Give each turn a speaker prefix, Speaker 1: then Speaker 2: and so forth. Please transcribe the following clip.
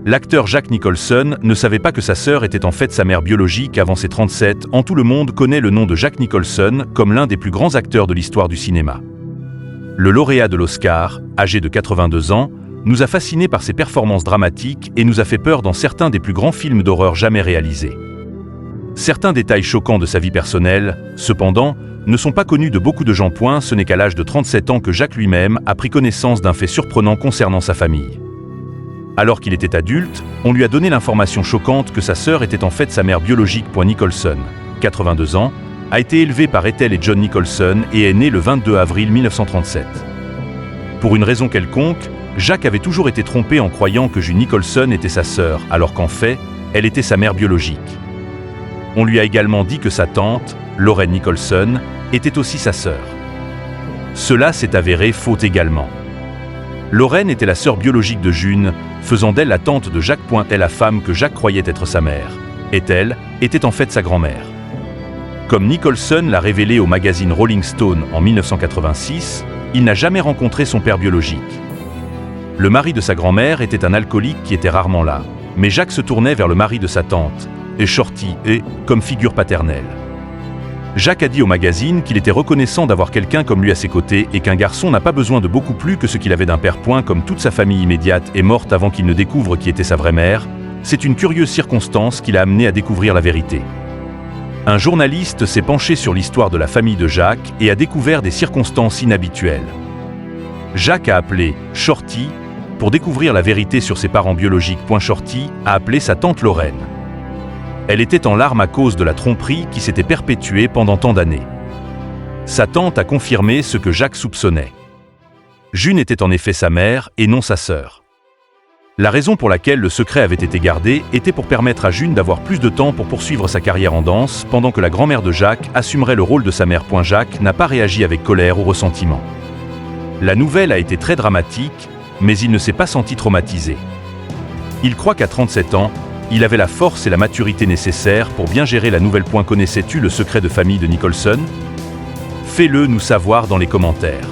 Speaker 1: L'acteur Jack Nicholson ne savait pas que sa sœur était en fait sa mère biologique avant ses 37 ans. Tout le monde connaît le nom de Jack Nicholson comme l'un des plus grands acteurs de l'histoire du cinéma. Le lauréat de l'Oscar, âgé de 82 ans, nous a fascinés par ses performances dramatiques et nous a fait peur dans certains des plus grands films d'horreur jamais réalisés. Certains détails choquants de sa vie personnelle, cependant, ne sont pas connus de beaucoup de gens. Ce n'est qu'à l'âge de 37 ans que Jack lui-même a pris connaissance d'un fait surprenant concernant sa famille. Alors qu'il était adulte, on lui a donné l'information choquante que sa sœur était en fait sa mère biologique. Nicholson, 82 ans, a été élevé par Ethel et John Nicholson et est né le 22 avril 1937. Pour une raison quelconque, Jack avait toujours été trompé en croyant que June Nicholson était sa sœur, alors qu'en fait, elle était sa mère biologique. On lui a également dit que sa tante, Lorraine Nicholson, était aussi sa sœur. Cela s'est avéré faux également. Lorraine était la sœur biologique de June, faisant d'elle la tante de Jack. Elle, la femme que Jack croyait être sa mère, Ethel, était en fait sa grand-mère. Comme Nicholson l'a révélé au magazine Rolling Stone en 1986, il n'a jamais rencontré son père biologique. Le mari de sa grand-mère était un alcoolique qui était rarement là, mais Jack se tournait vers le mari de sa tante, et Shorty, comme figure paternelle. Jack a dit au magazine qu'il était reconnaissant d'avoir quelqu'un comme lui à ses côtés et qu'un garçon n'a pas besoin de beaucoup plus que ce qu'il avait d'un père. Comme toute sa famille immédiate est morte avant qu'il ne découvre qui était sa vraie mère, c'est une curieuse circonstance qui l'a amené à découvrir la vérité. Un journaliste s'est penché sur l'histoire de la famille de Jack et a découvert des circonstances inhabituelles. Jack a appelé Shorty pour découvrir la vérité sur ses parents biologiques. Shorty a appelé sa tante Lorraine. Elle était en larmes à cause de la tromperie qui s'était perpétuée pendant tant d'années. Sa tante a confirmé ce que Jack soupçonnait. June était en effet sa mère et non sa sœur. La raison pour laquelle le secret avait été gardé était pour permettre à June d'avoir plus de temps pour poursuivre sa carrière en danse, pendant que la grand-mère de Jack assumerait le rôle de sa mère. Jack n'a pas réagi avec colère ou ressentiment. La nouvelle a été très dramatique, mais il ne s'est pas senti traumatisé. Il croit qu'à 37 ans, il avait la force et la maturité nécessaires pour bien gérer la nouvelle. Connaissais-tu le secret de famille de Nicholson ? Fais-le nous savoir dans les commentaires.